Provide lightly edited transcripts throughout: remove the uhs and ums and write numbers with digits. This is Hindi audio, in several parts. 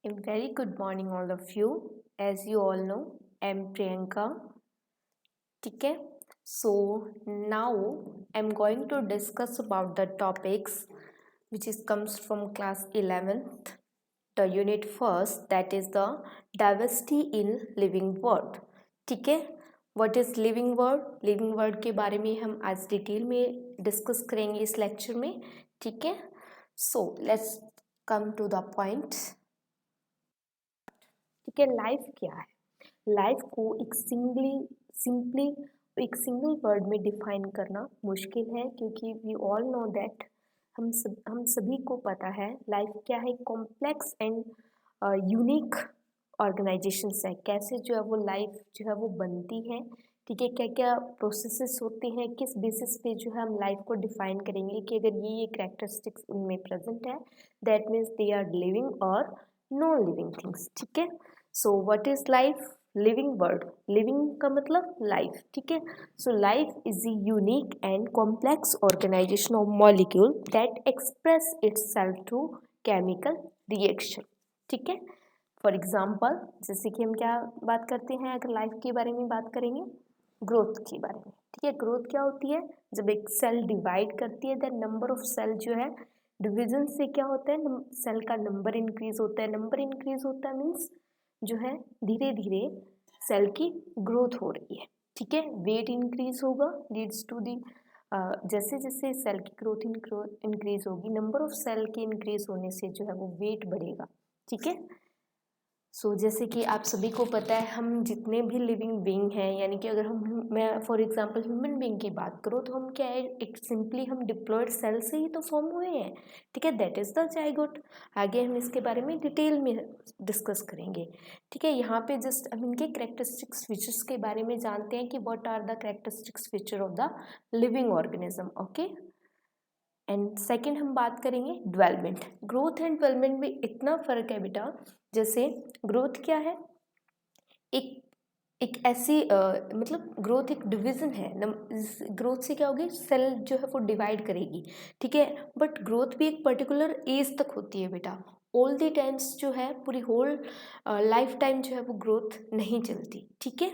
A very good morning, all of you. As you all know, I'm Priyanka. ठीक है. So now I'm going to discuss about the topics which comes from class 11th, the unit first, that is the diversity in living world. ठीक है. What is living world? Living world के बारे में हम आज डिटेल में डिस्कस करेंगे इस लेक्चर में. ठीक है. So let's come to the point. ठीक है. लाइफ क्या है? लाइफ को एक सिंपली एक सिंगल वर्ड में डिफाइन करना मुश्किल है, क्योंकि वी ऑल नो दैट हम सभी को पता है लाइफ क्या है. कॉम्प्लेक्स एंड यूनिक ऑर्गेनाइजेशंस है. कैसे जो है वो लाइफ जो है वो बनती है. ठीक है. क्या क्या प्रोसेसेस होते हैं, किस बेसिस पे जो है हम लाइफ को डिफाइन करेंगे कि अगर ये कैरेक्टरिस्टिक्स इनमें प्रेजेंट है, that means they are living और नॉन लिविंग थिंग्स. ठीक है. So what is life? Living word. Living का मतलब लाइफ. ठीक है. So life is a unique and complex organisation of molecule that express itself through chemical reaction. ठीक है. फॉर एग्जाम्पल, जैसे कि हम क्या बात करते हैं, अगर लाइफ के बारे में बात करेंगे, ग्रोथ के बारे में. ठीक है. ग्रोथ क्या होती है? जब एक सेल डिवाइड करती है, दैन नंबर ऑफ सेल जो है, डिवीजन से क्या होता है, सेल का नंबर इंक्रीज होता है. नंबर इंक्रीज होता है मीन्स जो है धीरे धीरे सेल की ग्रोथ हो रही है. ठीक है. वेट इंक्रीज होगा, लीड्स टू दी जैसे जैसे सेल की ग्रोथ इंक्रीज होगी, नंबर ऑफ सेल के इंक्रीज होने से जो है वो वेट बढ़ेगा. ठीक है. सो जैसे कि आप सभी को पता है, हम जितने भी लिविंग बीइंग हैं, यानी कि अगर मैं फॉर एग्जांपल ह्यूमन बीइंग की बात करूँ, तो हम क्या है, एक सिंपली हम डिप्लॉयड सेल से ही तो फॉर्म हुए हैं. ठीक है. That is the zygote. आगे हम इसके बारे में डिटेल में डिस्कस करेंगे. ठीक है. यहाँ पे जस्ट हम इनके कैरेक्टरिस्टिक्स फीचर्स के बारे में जानते हैं कि what are the characteristics feature of the living organism. Okay. And second हम बात करेंगे डेवलपमेंट. ग्रोथ एंड डेवलपमेंट में इतना फ़र्क है बेटा. जैसे ग्रोथ क्या है, एक एक ऐसी मतलब ग्रोथ एक डिवीज़न है. ग्रोथ से क्या होगी, सेल जो है वो डिवाइड करेगी. ठीक है. बट ग्रोथ भी एक पर्टिकुलर एज तक होती है बेटा. ऑल द टाइम्स जो है, पूरी होल लाइफ टाइम जो है वो ग्रोथ नहीं चलती. ठीक है.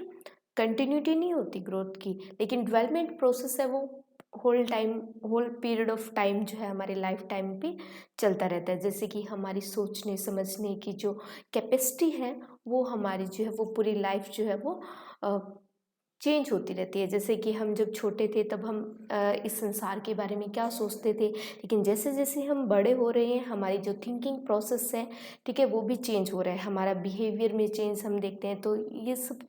कंटिन्यूटी नहीं होती ग्रोथ की. लेकिन डेवलपमेंट प्रोसेस है वो होल पीरियड ऑफ टाइम जो है हमारे लाइफ टाइम पे चलता रहता है. जैसे कि हमारी सोचने समझने की जो कैपेसिटी है, वो हमारी जो है वो पूरी लाइफ जो है वो चेंज होती रहती है. जैसे कि हम जब छोटे थे तब हम इस संसार के बारे में क्या सोचते थे, लेकिन जैसे जैसे हम बड़े हो रहे हैं, हमारी जो थिंकिंग प्रोसेस है, ठीक है, वो भी चेंज हो रहा है. हमारा बिहेवियर में चेंज हम देखते हैं. तो ये सब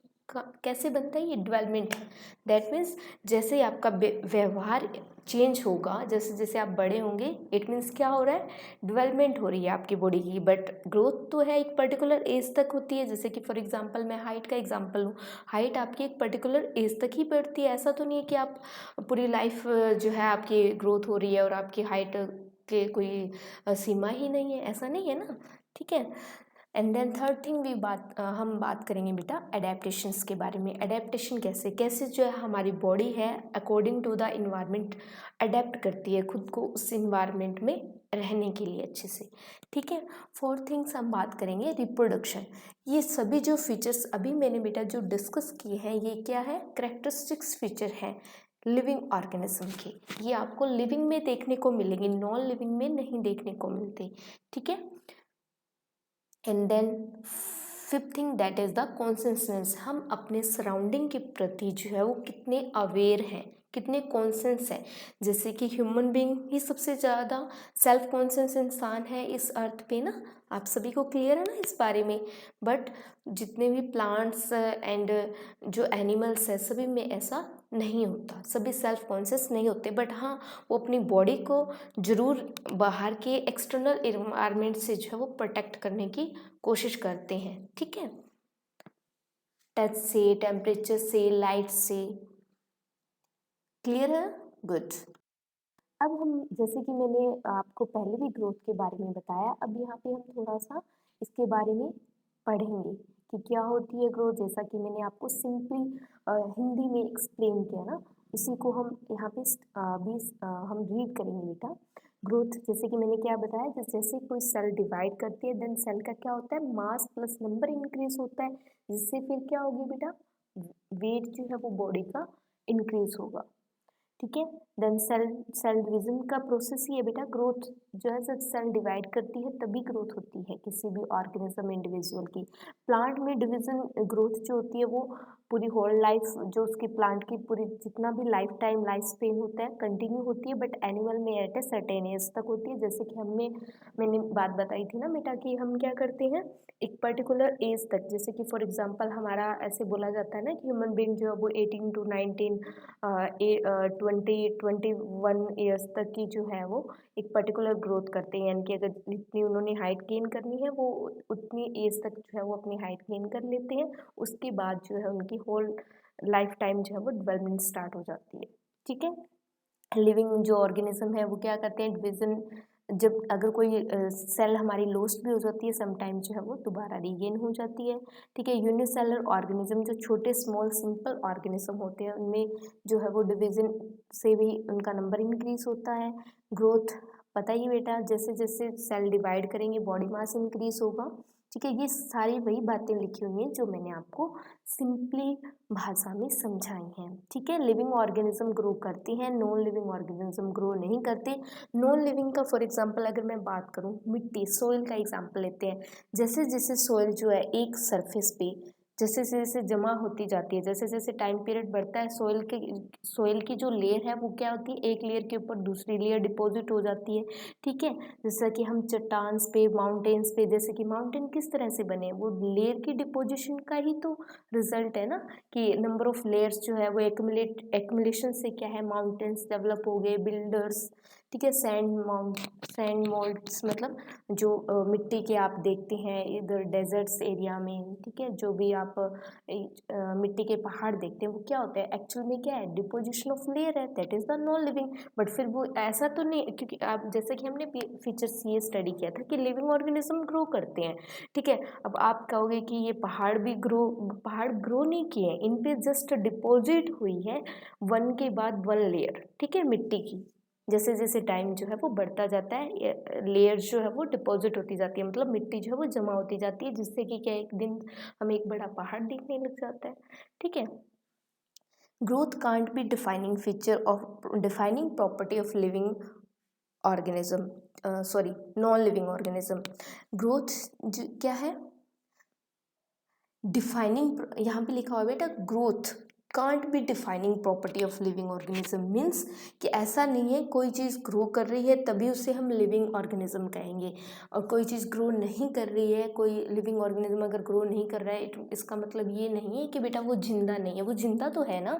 कैसे बनता है? ये डेवलपमेंट है. दैट मीन्स जैसे ही आपका व्यवहार चेंज होगा, जैसे जैसे आप बड़े होंगे, इट मीन्स क्या हो रहा है, डेवलपमेंट हो रही है आपकी बॉडी की. बट ग्रोथ तो है एक पर्टिकुलर एज तक होती है. जैसे कि फॉर एग्जांपल मैं हाइट का एग्जांपल लूँ, हाइट आपकी एक पर्टिकुलर एज तक ही बढ़ती है. ऐसा तो नहीं है कि आप पूरी लाइफ जो है आपकी ग्रोथ हो रही है और आपकी हाइट के कोई सीमा ही नहीं है. ऐसा नहीं है ना. ठीक है. एंड देन थर्ड थिंग हम बात करेंगे बेटा अडेप्टेशंस के बारे में. अडेप्टेशन कैसे कैसे जो है हमारी बॉडी है according to the environment adapt करती है खुद को उस इन्वायरमेंट में रहने के लिए अच्छे से. ठीक है. फोर्थ थिंग्स हम बात करेंगे रिप्रोडक्शन. ये सभी जो फीचर्स अभी मैंने बेटा जो डिस्कस किए हैं, ये क्या है, करेक्टरिस्टिक्स फीचर हैं लिविंग ऑर्गेनिज्म के. ये आपको लिविंग में देखने को मिलेंगे, नॉन लिविंग में नहीं देखने को मिलते. ठीक है. And then fifth thing that is the consciousness. हम अपने सराउंडिंग के प्रति जो है वो कितने अवेयर हैं, कितने कॉन्शियस हैं. जैसे कि ह्यूमन बीइंग ही सबसे ज़्यादा सेल्फ कॉन्शियस इंसान है इस अर्थ पे ना. आप सभी को क्लियर है ना इस बारे में. बट जितने भी प्लांट्स एंड जो एनिमल्स है, सभी में ऐसा नहीं होता, सभी सेल्फ कॉन्शियस नहीं होते. बट हाँ, वो अपनी बॉडी को ज़रूर बाहर के एक्सटर्नल इन्वायरमेंट से जो है वो प्रोटेक्ट करने की कोशिश करते हैं. ठीक है. टच से, टेम्परेचर से, लाइट से. क्लियर है? गुड. अब हम, जैसे कि मैंने आपको पहले भी ग्रोथ के बारे में बताया, अब यहाँ पे हम थोड़ा सा इसके बारे में पढ़ेंगे कि क्या होती है ग्रोथ. जैसा कि मैंने आपको सिंपली हिंदी में एक्सप्लेन किया ना, उसी को हम यहाँ पे हम रीड करेंगे बेटा. ग्रोथ जैसे कि मैंने क्या बताया, जैसे कोई सेल डिवाइड करती है देन सेल का क्या होता है, मास प्लस नंबर इंक्रीज होता है, जिससे फिर क्या होगी बेटा, वेट जो है वो बॉडी का इंक्रीज होगा। ठीक है। देन सेल सेल डिवीजन का प्रोसेस ही है बेटा ग्रोथ, जो है जब सेल डिवाइड करती है तभी ग्रोथ होती है किसी भी ऑर्गेनिज्म इंडिविजुअल की। प्लांट में डिवीजन ग्रोथ जो होती है वो पूरी होल लाइफ, जो उसकी प्लांट की पूरी जितना भी लाइफ टाइम लाइफ स्पेन होता है कंटिन्यू होती है, बट एनिमल में एट ए सर्टेन एज तक होती है। जैसे कि मैंने बात बताई थी ना बेटा कि हम क्या करते हैं एक पर्टिकुलर एज तक, जैसे कि फॉर एग्जांपल हमारा ऐसे बोला जाता है ना कि ह्यूमन बीइंग जो है वो 18 टू 19 21 ईयर्स तक की जो है वो एक पर्टिकुलर ग्रोथ करते हैं, यानी कि अगर जितनी उन्होंने हाइट गेन करनी है वो उतनी एज तक जो है वो अपनी हाइट गेन कर लेते हैं। उसके बाद जो है उनकी होल लाइफ टाइम जो है वो डेवलपमेंट स्टार्ट हो जाती है। ठीक है। लिविंग जो ऑर्गेनिज्म है वो क्या करते हैं डिवीजन, जब अगर कोई सेल हमारी लॉस्ट भी हो जाती है समटाइम जो है वो दोबारा रीगेन हो जाती है। ठीक है। यूनिसेलर ऑर्गेनिज्म जो छोटे स्मॉल सिंपल ऑर्गेनिज्म होते हैं उनमें जो है वो डिवीजन से भी उनका नंबर इंक्रीज होता है। ग्रोथ पता ही बेटा, जैसे जैसे सेल डिवाइड करेंगे बॉडी मास इंक्रीज होगा। ठीक है। ये सारी वही बातें लिखी हुई हैं जो मैंने आपको सिंपली भाषा में समझाई हैं। ठीक है। लिविंग ऑर्गेनिज्म ग्रो करती हैं, नॉन लिविंग ऑर्गेनिज्म ग्रो नहीं करते। नॉन लिविंग का फॉर एग्जांपल अगर मैं बात करूं, मिट्टी सॉइल का एग्जांपल लेते हैं। जैसे जैसे सॉइल जो है एक सरफेस पे जैसे जैसे जमा होती जाती है, जैसे जैसे टाइम पीरियड बढ़ता है सॉइल की जो लेयर है वो क्या होती है, एक लेयर के ऊपर दूसरी लेयर डिपॉजिट हो जाती है। ठीक है। जैसा कि हम चट्टान्स पे माउंटेन्स पे, जैसे कि माउंटेन किस तरह से बने, वो लेयर की डिपोजिशन का ही तो रिजल्ट है ना, कि नंबर ऑफ लेयर्स जो है वो एक्मुलेशन से क्या है माउंटेन्स डेवलप हो गए, बिल्डर्स। ठीक है। सैंड मोल्ड्स मतलब जो मिट्टी के आप देखते हैं इधर डेजर्ट्स एरिया में। ठीक है। जो भी आप मिट्टी के पहाड़ देखते हैं वो क्या होता है एक्चुअल में, क्या है डिपोजिशन ऑफ लेयर है, that is the non living. But फिर वो ऐसा तो नहीं, क्योंकि आप जैसे कि हमने फीचर सी स्टडी किया था कि लिविंग ऑर्गेनिज्म ग्रो करते हैं। ठीक है। अब आप कहोगे कि ये पहाड़ ग्रो नहीं किए हैं, इन पे जस्ट डिपॉजिट हुई है वन के बाद वन लेयर। ठीक है। मिट्टी की जैसे जैसे टाइम जो है वो बढ़ता जाता है लेयर जो है वो डिपॉजिट होती जाती है, मतलब मिट्टी जो है वो जमा होती जाती है, जिससे कि क्या एक दिन हमें एक बड़ा पहाड़ दिखने लग जाता है। ठीक है। Growth can't be defining property of living organism, sorry non living organism. Growth क्या है, डिफाइनिंग, यहाँ पे लिखा हुआ है बेटा growth can't be defining property of living organism, means कि ऐसा नहीं है कोई चीज़ ग्रो कर रही है तभी उसे हम लिविंग ऑर्गेनिज्म कहेंगे, और कोई चीज़ ग्रो नहीं कर रही है, कोई लिविंग ऑर्गेनिज्म अगर ग्रो नहीं कर रहा है इसका मतलब ये नहीं है कि बेटा वो जिंदा नहीं है, वो जिंदा तो है ना।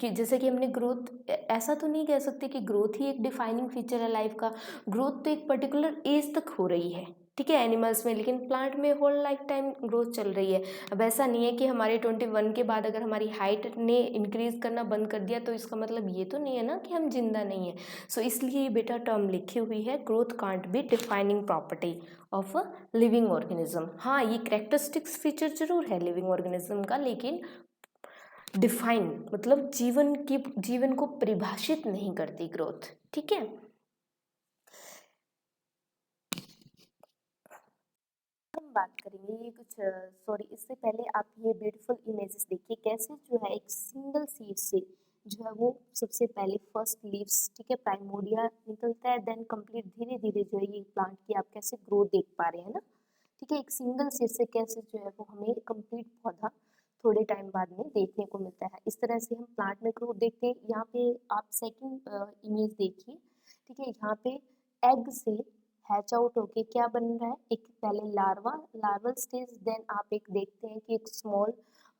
कि जैसे कि हमने ग्रोथ, ऐसा तो नहीं कह सकते कि ग्रोथ ही एक डिफाइनिंग फीचर है लाइफ का। ग्रोथ तो एक पर्टिकुलर एज तक हो रही है। ठीक है। एनिमल्स में, लेकिन प्लांट में होल लाइफ टाइम ग्रोथ चल रही है। अब ऐसा नहीं है कि हमारे 21 के बाद अगर हमारी हाइट ने इंक्रीज करना बंद कर दिया तो इसका मतलब ये तो नहीं है ना कि हम जिंदा नहीं है। सो इसलिए ये बेटा टर्म लिखी हुई है growth can't be defining property of a living organism. हाँ, ये करेक्टरिस्टिक्स फीचर जरूर है लिविंग ऑर्गेनिज्म का, लेकिन डिफाइन मतलब जीवन को परिभाषित नहीं करती ग्रोथ। ठीक है। हम बात करेंगे ये कुछ, सॉरी इससे पहले आप ये ब्यूटीफुल इमेजेस देखिए कैसे जो है एक सिंगल सीड से जो है वो सबसे पहले फर्स्ट लीव्स, ठीक है, प्राइमोर्डिया निकलता है, देन कंप्लीट धीरे धीरे जो है ये प्लांट की आप कैसे ग्रोथ देख पा रहे हैं ना। ठीक है। एक सिंगल सीड से कैसे जो है वो हमें कंप्लीट पौधा थोड़े टाइम बाद में देखने को मिलता है। इस तरह से हम प्लांट में ग्रोथ देखते हैं। यहाँ पे आप सेकंड इमेज देखिए। ठीक है। यहाँ पे एग से हैच आउट होके क्या बन रहा है, एक पहले लार्वल स्टेज, देन आप एक देखते हैं कि एक स्मॉल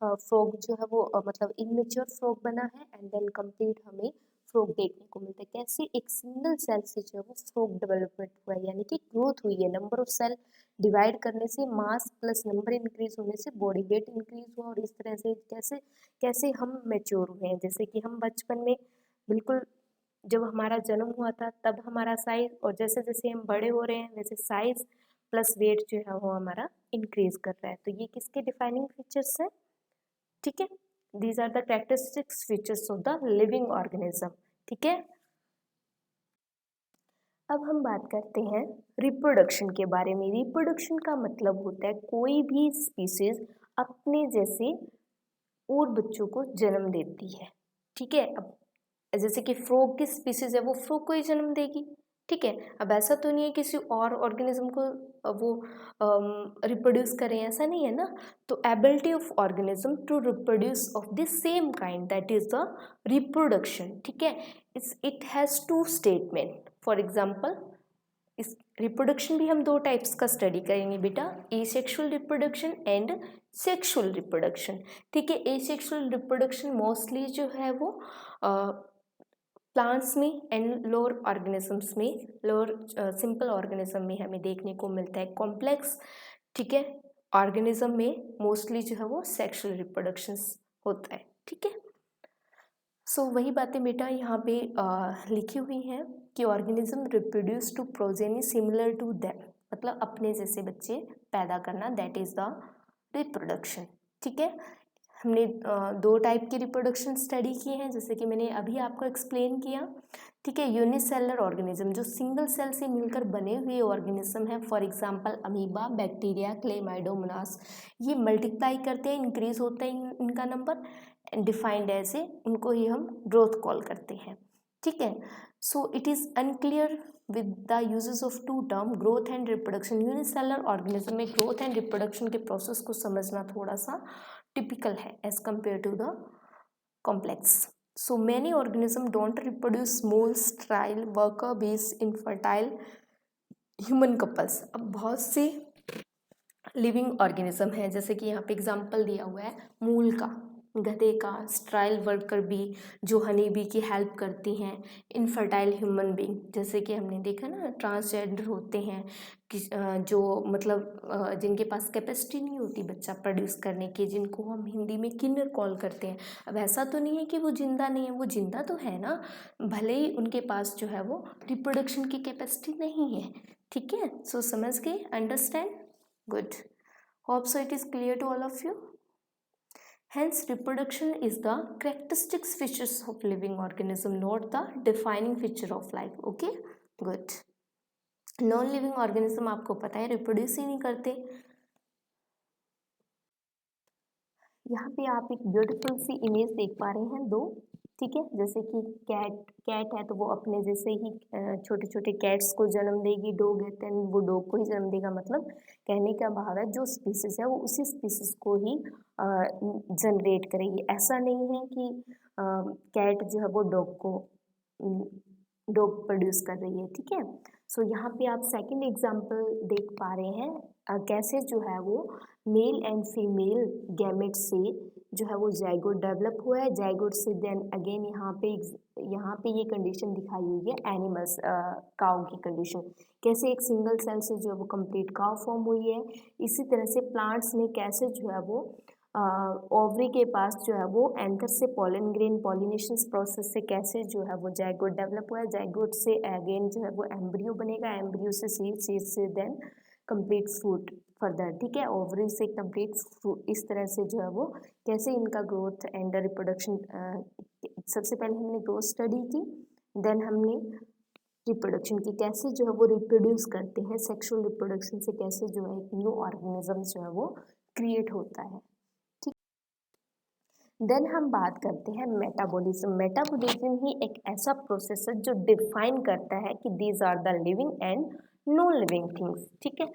फ्रॉग जो है वो मतलब इमेच्योर फ्रॉग बना है, एंड देन कंप्लीट हमें फ्रॉग देखने को मिलता है। कैसे एक सिंगल सेल से जो है वो फ्रॉग डेवलपमेंट हुआ है, यानी कि ग्रोथ हुई है। नंबर ऑफ सेल डिवाइड करने से मास प्लस नंबर इंक्रीज होने से बॉडी वेट इंक्रीज हुआ, और इस तरह से कैसे कैसे हम मेच्योर हुए हैं। जैसे कि हम बचपन में बिल्कुल जब हमारा जन्म हुआ था तब हमारा साइज, और जैसे जैसे हम बड़े हो रहे हैं वैसे साइज प्लस वेट जो है वो हमारा इंक्रीज कर रहा है। तो ये किसके डिफाइनिंग फीचर्स है। ठीक है। These are the characteristics features of the living organism. ठीक है। अब हम बात करते हैं रिप्रोडक्शन के बारे में। रिप्रोडक्शन का मतलब होता है कोई भी स्पीशीज अपने जैसे और बच्चों को जन्म देती है। ठीक है, अब जैसे कि फ्रॉग की स्पीशीज है, वो फ्रॉग को ही जन्म देगी। ठीक है, अब ऐसा तो नहीं है किसी और ऑर्गेनिज्म को वो रिप्रोड्यूस करें, ऐसा नहीं है ना। तो ability of organism to reproduce of the same kind, that is the reproduction. ठीक है, it has to statement. For example, इस रिप्रोडक्शन भी हम दो टाइप्स का स्टडी करेंगे बेटा, asexual reproduction and sexual reproduction. ठीक है, एसेक्सुअल रिप्रोडक्शन मोस्टली जो है वो प्लांट्स में एंड लोअर ऑर्गेनिजम्स में, लोअर सिंपल ऑर्गेनिज्म में हमें देखने को मिलता है। कॉम्प्लेक्स, ठीक है, ऑर्गेनिज्म में मोस्टली जो है वो सेक्सुअल रिप्रोडक्शन होता है। ठीक है, सो वही बातें बेटा यहाँ पे लिखी हुई हैं कि organism reproduce to progeny similar to them, मतलब अपने जैसे बच्चे पैदा करना, दैट इज द रिप्रोडक्शन। ठीक है, हमने दो टाइप की रिप्रोडक्शन स्टडी की हैं, जैसे कि मैंने अभी आपको एक्सप्लेन किया। ठीक है, यूनिसेलर ऑर्गेनिज्म जो सिंगल सेल से मिलकर बने हुए ऑर्गेनिज्म है, for example amoeba, bacteria, Chlamydomonas, ये मल्टीप्लाई करते हैं, इंक्रीज होता है इनका नंबर, डिफाइंड ऐसे, उनको ही हम ग्रोथ कॉल करते हैं। ठीक है, so it is unclear with the uses of two term growth and reproduction. Unicellular organism में ग्रोथ एंड रिप्रोडक्शन के प्रोसेस को समझना थोड़ा सा टिपिकल है as compare to the complex. So many organism don't reproduce small sterile worker bees infertile human couples. अब बहुत से लिविंग ऑर्गेनिज्म है, जैसे कि यहाँ पे एग्जांपल दिया हुआ है मूल का, गधे का, स्ट्राइल वर्कर बी जो हनी बी की हेल्प करती हैं, इनफर्टाइल ह्यूमन बीइंग, जैसे कि हमने देखा ना ट्रांसजेंडर होते हैं कि जो मतलब जिनके पास कैपेसिटी नहीं होती बच्चा प्रोड्यूस करने की, जिनको हम हिंदी में किन्नर कॉल करते हैं। अब ऐसा तो नहीं है कि वो जिंदा नहीं है, वो जिंदा तो है ना, भले ही उनके पास जो है वो रिप्रोडक्शन की कैपेसिटी नहीं है। ठीक है, सो समझ गए, understand, good, hope so it is clear to all of you. Hence reproduction is the characteristic features of living organism, not the defining feature of life. Okay, good. Non living organism आपको पता है रिप्रोड्यूस ही नहीं करते। यहाँ पे आप एक ब्यूटीफुल सी इमेज देख पा रहे हैं दो। ठीक है, जैसे कि कैट है तो वो अपने जैसे ही छोटे छोटे कैट्स को जन्म देगी, डॉग है तो वो डॉग को ही जन्म देगा। मतलब कहने का भाव है जो स्पीसीज है वो उसी स्पीसीज को ही जनरेट करेगी। ऐसा नहीं है कि कैट जो है वो डॉग को डॉग प्रोड्यूस कर रही है। ठीक है, सो यहाँ पे आप सेकंड एग्जांपल देख पा रहे हैं कैसे जो है वो मेल एंड फीमेल गैमेट से जो है वो जाइगोट डेवलप हुआ है। जाइगोट से देन अगेन यहाँ पे ये कंडीशन दिखाई हुई है एनिमल्स, काउ की कंडीशन, कैसे एक सिंगल सेल से जो है वो कंप्लीट काउ फॉर्म हुई है। इसी तरह से प्लांट्स में कैसे जो है वो ओवरी के पास जो है वो एंथर से पॉलन ग्रेन पॉलिनेशन प्रोसेस से कैसे जो है वो जाइगोट डेवलप हुआ है। जाइगोट से अगेन जो है वो एम्ब्रियो बनेगा, एम्ब्रियो से सीड, सीड से देन कंप्लीट फ्रूट फर्दर। ठीक है, ओवरी से कंप्लीट फ्रूट, इस तरह से जो है वो कैसे इनका ग्रोथ एंड रिप्रोडक्शन, सबसे पहले हमने ग्रोथ स्टडी की, देन हमने रिप्रोडक्शन की, कैसे जो है वो रिप्रोड्यूस करते हैं, सेक्सुअल रिप्रोडक्शन से कैसे जो है एक न्यू ऑर्गेनिज्म जो है वो क्रिएट होता है। ठीक, देन हम बात करते हैं मेटाबॉलिज्म। मेटाबॉलिज्म ही एक ऐसा प्रोसेस है जो डिफाइन करता है कि these are the living and non living things. ठीक है,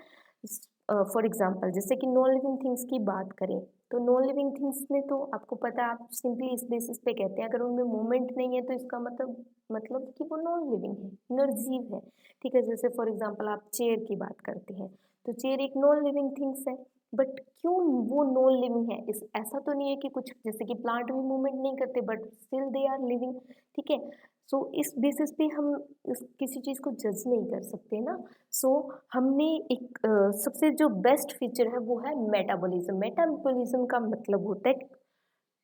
फॉर एग्जांपल जैसे कि नॉन लिविंग थिंग्स की बात करें तो नॉन लिविंग थिंग्स में तो आपको पता है, आप सिंपली इस बेसिस पे कहते हैं अगर उनमें मूवमेंट नहीं है तो इसका मतलब कि वो नॉन लिविंग है, निर्जीव है। ठीक है, जैसे फॉर एग्जांपल आप चेयर की बात करते हैं तो चेयर एक नॉन लिविंग थिंग्स है, बट क्यों वो नॉन लिविंग है, इस ऐसा तो नहीं है कि कुछ जैसे कि प्लांट भी मूवमेंट नहीं करते but still they are living. ठीक है, सो इस बेसिस पे हम किसी चीज़ को जज नहीं कर सकते ना। सो हमने एक सबसे जो बेस्ट फीचर है वो है मेटाबॉलिज्म। मेटाबॉलिज्म का मतलब होता है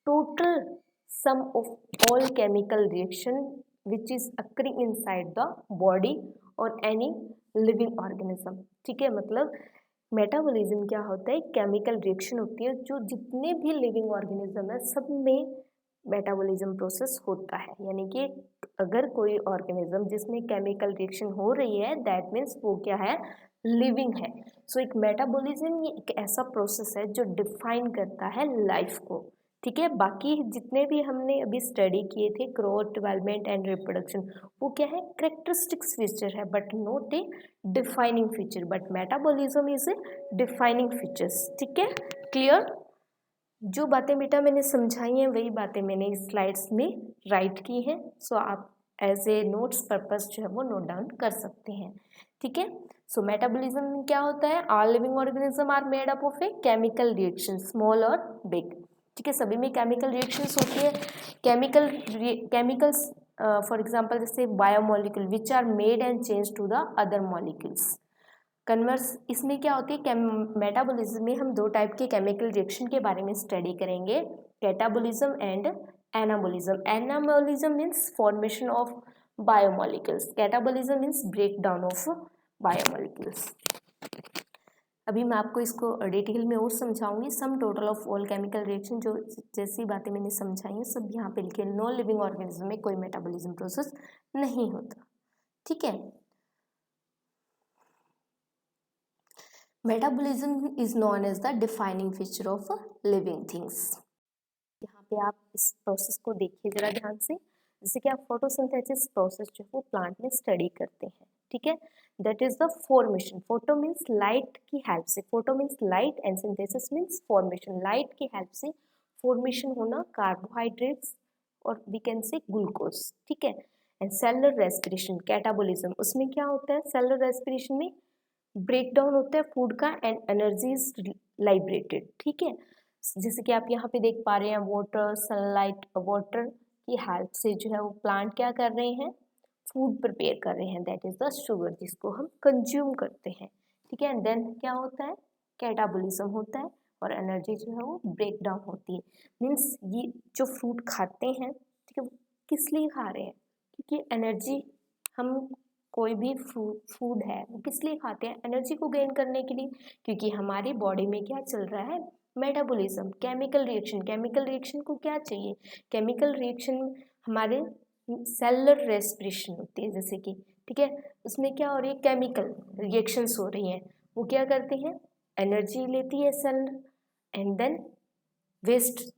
total sum of all chemical reaction which is occurring inside the body और एनी लिविंग ऑर्गेनिज्म। ठीक है, मतलब मेटाबॉलिज्म क्या होता है, केमिकल रिएक्शन होती है जो जितने भी लिविंग ऑर्गेनिज्म है सब में मेटाबॉलिज्म प्रोसेस होता है, यानी कि अगर कोई ऑर्गेनिज्म जिसमें केमिकल रिएक्शन हो रही है दैट मीन्स वो क्या है, लिविंग है। सो एक मेटाबॉलिज्म ये एक ऐसा प्रोसेस है जो डिफाइन करता है लाइफ को, ठीक है। बाकी जितने भी हमने अभी स्टडी किए थे, ग्रोथ, डेवलपमेंट एंड रिप्रोडक्शन, वो क्या है, करेक्टरिस्टिक्स फीचर है but not a defining feature, but metabolism is a defining features, ठीक है। क्लियर? जो बातें बेटा मैंने समझाई हैं वही बातें मैंने इस स्लाइड्स में राइट की हैं। सो आप एज ए नोट्स पर्पस जो है वो नोट डाउन कर सकते हैं, ठीक है। सो मेटाबॉलिज्म में क्या होता है, all living organism are made up of a chemical reaction, small और बिग, ठीक है। सभी में केमिकल रिएक्शंस होती है। केमिकल्स फॉर एग्जांपल जैसे biomolecule which are made and change to the other molecules. Converse इसमें क्या होती है, मेटाबॉलिज्म में हम दो टाइप के केमिकल रिएक्शन के बारे में स्टडी करेंगे, catabolism and anabolism. Anabolism means formation of biomolecules, catabolism means break down of biomolecules. अभी मैं आपको इसको डिटेल में और समझाऊंगी। Sum total of all chemical reaction, जो जैसी बातें मैंने समझाई हैं सब यहाँ पे लिखे। नॉन लिविंग ऑर्गेनिज्म में कोई मेटाबॉलिज्म प्रोसेस नहीं होता, ठीक है। Metabolism is known as the defining feature of living things. यहाँ पे आप इस प्रोसेस को देखिए जरा ध्यान से। जैसे कि आप फोटोसिंथेसिस प्रोसेस जो है वो प्लांट में स्टडी करते हैं, ठीक है। That is the formation. Photo means light की हेल्प से, photo means light and synthesis means formation, light की हेल्प से फॉर्मेशन होना कार्बोहाइड्रेट्स और वी कैन से ग्लूकोज, ठीक है। एंड सेलुलर रेस्पिरेशन, कैटाबॉलिज्म, उसमें क्या होता है, सेलुलर रेस्पिरेशन में ब्रेक डाउन होता है फूड का एंड एनर्जी इज लाइब्रेटेड, ठीक है। जैसे कि आप यहाँ पे देख पा रहे हैं, वाटर, सनलाइट, वाटर की हेल्प से जो है वो प्लांट क्या कर रहे हैं, फूड प्रिपेयर कर रहे हैं, दैट इज द शुगर जिसको हम कंज्यूम करते हैं, ठीक है। एंड देन क्या होता है, कैटाबॉलिज्म होता है और एनर्जी जो है वो ब्रेक डाउन होती है। मीन्स ये जो फ्रूट खाते हैं, ठीक है, वो किस लिए खा रहे हैं, क्योंकि एनर्जी, हम कोई भी फूड है वो किस लिए खाते हैं, एनर्जी को गेन करने के लिए, क्योंकि हमारी बॉडी में क्या चल रहा है, metabolism, chemical reaction. Chemical reaction को क्या चाहिए, केमिकल रिएक्शन हमारे सेलुलर रेस्पिरेशन होती है जैसे कि, ठीक है। उसमें क्या हो रही है, केमिकल रिएक्शंस हो रही हैं, वो क्या करते हैं, एनर्जी लेती है सेल एंड देन वेस्ट,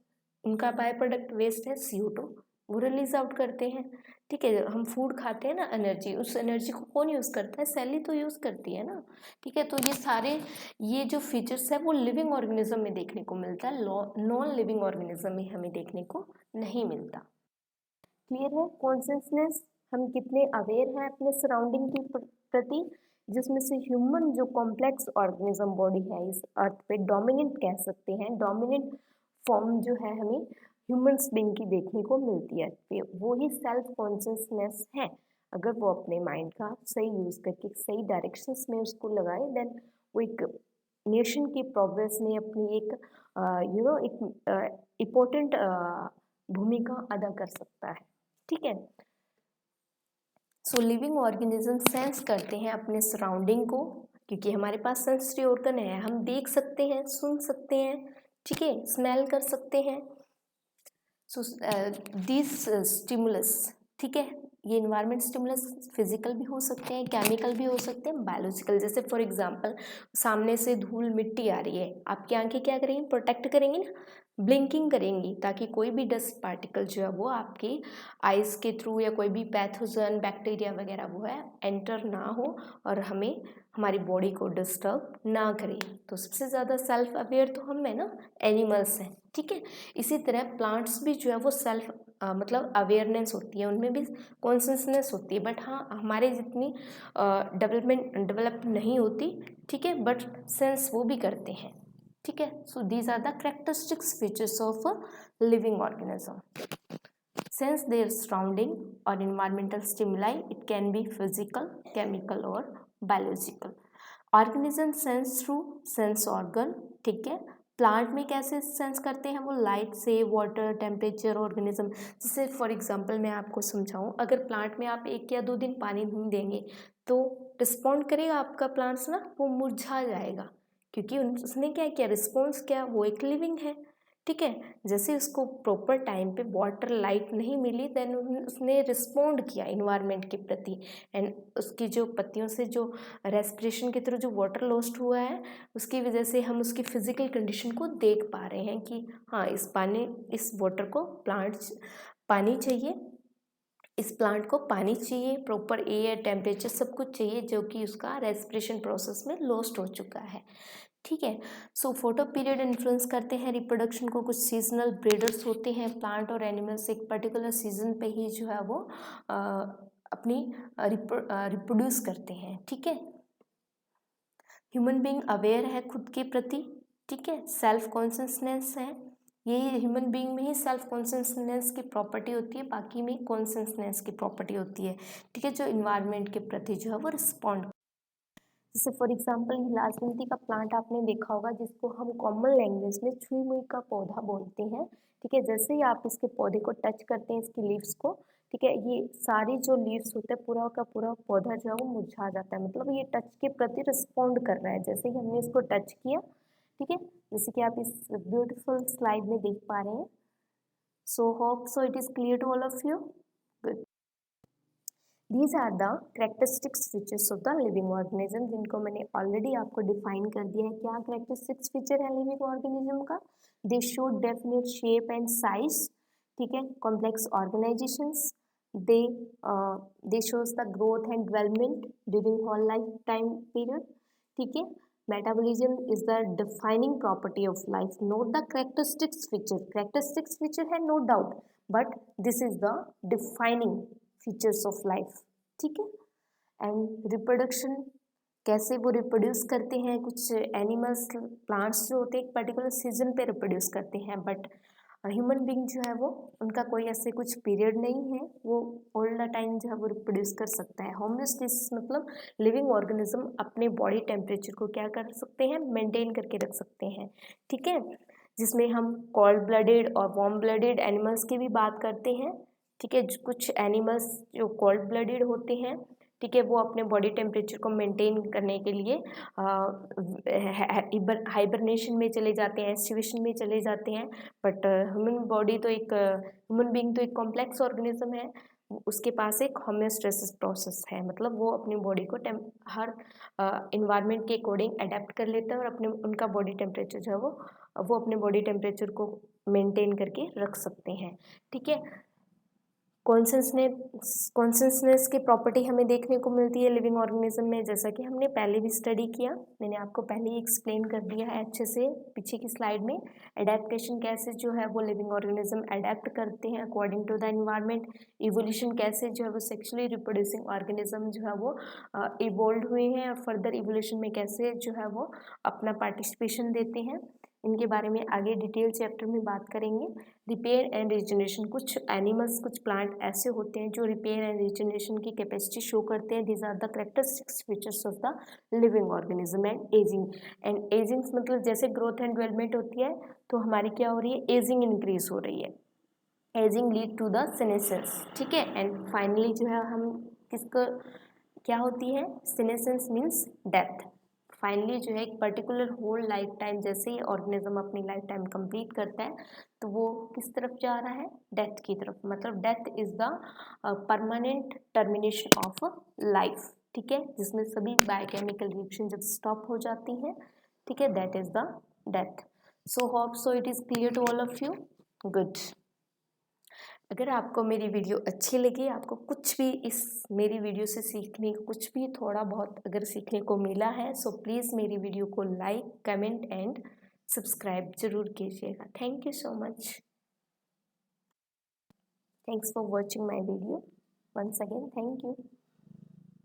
उनका बाय प्रोडक्ट वेस्ट है CO2, वो रिलीज आउट करते हैं, ठीक है। हम फूड खाते हैं ना, एनर्जी, उस एनर्जी को कौन यूज़ करता है, सेल ही तो यूज़ करती है ना, ठीक है। तो ये सारे ये जो फीचर्स है वो लिविंग ऑर्गेनिज्म में देखने को मिलता है, नॉन लिविंग ऑर्गेनिज्म में हमें देखने को नहीं मिलता। क्लियर है? कॉन्शियसनेस, हम कितने अवेयर हैं अपने सराउंडिंग के प्रति, जिसमें से ह्यूमन जो कॉम्प्लेक्स ऑर्गेनिज्म बॉडी है इस अर्थ पे, डोमिनेंट कह सकते हैं, डोमिनेंट फॉर्म जो है हमें ह्यूमंस बीइंग की देखने को मिलती है, वो ही सेल्फ कॉन्शियसनेस है। अगर वो अपने माइंड का सही यूज़ करके सही डायरेक्शंस में उसको लगाए, देन वो एक नेशन की प्रोग्रेस में अपनी एक एक इम्पोर्टेंट भूमिका अदा कर सकता है, ठीक है। सो लिविंग ऑर्गेनिज्म सेंस करते हैं अपने सराउंडिंग को, क्योंकि हमारे पास सेंसरी ऑर्गन है, हम देख सकते हैं, सुन सकते हैं, ठीक है, स्मेल कर सकते हैं। सो दिस स्टिमुलस, ठीक है, ये इन्वायरमेंट स्टिमुलस फिजिकल भी हो सकते हैं, केमिकल भी हो सकते हैं, बायोलॉजिकल। जैसे फॉर एग्जांपल सामने से धूल मिट्टी आ रही है, आपकी आंखें क्या करेंगी, प्रोटेक्ट करेंगी ना, ब्लिंकिंग करेंगी, ताकि कोई भी डस्ट पार्टिकल जो है वो आपकी आइज़ के थ्रू या कोई भी पैथोजन बैक्टीरिया वगैरह वो है एंटर ना हो और हमें हमारी बॉडी को डिस्टर्ब ना करे। तो सबसे ज़्यादा सेल्फ अवेयर तो हम है ना, एनिमल्स हैं, ठीक है। इसी तरह प्लांट्स भी जो है वो सेल्फ मतलब अवेयरनेस होती है, उनमें भी कॉन्शियसनेस होती है, बट हाँ हमारे जितनी डेवलप नहीं होती, ठीक है, बट सेंस वो भी करते हैं, ठीक है। So these are the characteristics features of a living organism. Sense their surrounding or environmental stimuli, it can be physical, chemical or biological. Organism sense through sense organ, ठीक है। प्लांट में कैसे सेंस करते हैं वो, लाइट से, वाटर, टेम्परेचर, ऑर्गेनिज्म। जैसे फॉर एग्जांपल मैं आपको समझाऊं, अगर प्लांट में आप 1 या 2 दिन पानी नहीं देंगे तो रिस्पॉन्ड करेगा आपका प्लांट्स ना, वो मुरझा जाएगा, क्योंकि उसने क्या किया, रिस्पॉन्स क्या, वो एक लिविंग है, ठीक है। जैसे उसको प्रॉपर टाइम पे वाटर लाइट नहीं मिली, देन उसने रिस्पोंड किया इन्वायरमेंट के प्रति, एंड उसकी जो पत्तियों से जो रेस्पिरेशन के थ्रू जो वाटर लॉस्ट हुआ है, उसकी वजह से हम उसकी फिजिकल कंडीशन को देख पा रहे हैं कि हाँ, इस वाटर को पानी चाहिए, इस प्लांट को पानी चाहिए, प्रॉपर एयर, टेम्परेचर सब कुछ चाहिए, जो कि उसका रेस्पिरेशन प्रोसेस में लॉस्ट हो चुका है। ठीक है। सो फोटो पीरियड इन्फ्लुएंस करते हैं रिप्रोडक्शन को। कुछ सीजनल ब्रीडर्स होते हैं, प्लांट और एनिमल्स एक पर्टिकुलर सीजन पे ही जो है वो अपनी रिप्रोड्यूस करते हैं। ठीक है। ह्यूमन बीइंग अवेयर है खुद के प्रति, ठीक है, सेल्फ कॉन्शियसनेस है। ये ह्यूमन बीइंग में ही सेल्फ कॉन्शियसनेस की प्रॉपर्टी होती है, बाकी में कॉन्शियसनेस की प्रॉपर्टी होती है। ठीक है, जो इन्वायरमेंट के प्रति जो है वो रिस्पॉन्ड, जैसे फॉर एग्जांपल लाजवंती का प्लांट आपने देखा होगा, जिसको हम कॉमन लैंग्वेज में छुई मुई का पौधा बोलते हैं। ठीक है, जैसे ही आप इसके पौधे को टच करते हैं, इसकी लीव्स को, ठीक है, ये सारी जो लीव्स होते हैं पूरा का पूरा पौधा जो है वो मुरझा जाता है। मतलब ये टच के प्रति रिस्पॉन्ड कर रहा है जैसे ही हमने इसको टच किया। ठीक है, जैसे कि आप इस ब्यूटीफुल स्लाइड में देख पा रहे हैं। So hope so it is clear to all of you. Good. These are the characteristics features of the living organism, जिनको मैंने ऑलरेडी आपको डिफाइन कर दिया है। क्या करेक्टरिस्टिक्स फीचर है लिविंग ऑर्गेनिज्म का? They show definite shape and size, ठीक है, complex organisations, they they shows the growth and development during whole life time period. ठीक है, metabolism is the defining property of life, note the characteristics feature. Characteristics feature है, no doubt, but this is the defining features of life. ठीक है। एंड रिप्रोडक्शन, कैसे वो रिप्रोड्यूस करते हैं? कुछ एनिमल्स, प्लांट्स जो होते हैं एक पर्टिकुलर सीजन पे रिप्रोड्यूस करते हैं, बट ह्यूमन बीइंग जो है वो, उनका कोई ऐसे कुछ पीरियड नहीं है, वो ऑल द टाइम जो है वो रिप्रोड्यूस कर सकता है। होम्योस्टेसिस मतलब लिविंग ऑर्गेनिज्म अपने बॉडी टेम्परेचर को क्या कर सकते हैं? मेंटेन करके रख सकते हैं। ठीक है, जिसमें हम कोल्ड ब्लडेड और वार्म ब्लडेड एनिमल्स की भी बात करते हैं। ठीक है, कुछ एनिमल्स जो कोल्ड ब्लडेड होते हैं, ठीक है, वो अपने बॉडी टेम्परेचर को मेंटेन करने के लिए हाइबरनेशन में चले जाते हैं, एस्टिवेशन में चले जाते हैं। बट ह्यूमन बीइंग तो एक कॉम्प्लेक्स ऑर्गेनिज्म है, उसके पास एक होम्योस्टेसिस प्रोसेस है, मतलब वो अपनी बॉडी को हर इन्वायरमेंट के अकॉर्डिंग अडेप्ट कर लेते हैं, और अपने उनका बॉडी टेम्परेचर जो है वो अपने बॉडी टेम्परेचर को मेंटेन करके रख सकते हैं। ठीक है, कॉन्शसनेस की प्रॉपर्टी हमें देखने को मिलती है लिविंग ऑर्गेनिज्म में, जैसा कि हमने पहले भी स्टडी किया, मैंने आपको पहले ही एक्सप्लेन कर दिया है अच्छे से पीछे की स्लाइड में। एडेप्टेशन कैसे जो है वो लिविंग ऑर्गेनिज्म अडेप्ट करते हैं according to the environment. Evolution कैसे जो है वो सेक्सुअली रिप्रोड्यूसिंग ऑर्गेनिज्म जो है वो इवोल्व हुए हैं, और फर्दर इवोल्यूशन में कैसे जो है वो अपना पार्टिसिपेशन देते हैं, इनके बारे में आगे डिटेल चैप्टर में बात करेंगे। रिपेयर एंड रिजनरेशन, कुछ एनिमल्स, कुछ प्लांट ऐसे होते हैं जो रिपेयर एंड रिजनरेशन की कैपेसिटी शो करते हैं। These are the characteristics features of the living organism. And ageing मतलब जैसे ग्रोथ एंड डेवलपमेंट होती है, तो हमारी क्या हो रही है? एजिंग इंक्रीज हो रही है। Ageing lead to the senescence. ठीक है, एंड फाइनली जो है हम किसको, क्या होती है? Senescence means death. फाइनली जो है एक पर्टिकुलर होल लाइफ टाइम, जैसे ही ऑर्गेनिज्म अपनी लाइफ टाइम कंप्लीट करता है, तो वो किस तरफ जा रहा है? डेथ की तरफ। मतलब death is the permanent termination of life. ठीक है, जिसमें सभी बायोकेमिकल रिएक्शन जब स्टॉप हो जाती हैं, ठीक है, that is the death. So hope so it is clear to all of you. Good. अगर आपको मेरी वीडियो अच्छी लगी, आपको कुछ भी इस मेरी वीडियो से सीखने को, कुछ भी थोड़ा बहुत अगर सीखने को मिला है, सो प्लीज़ मेरी वीडियो को लाइक, कमेंट एंड सब्सक्राइब ज़रूर कीजिएगा। Thank you so much. Thanks for watching my video. Once again thank you.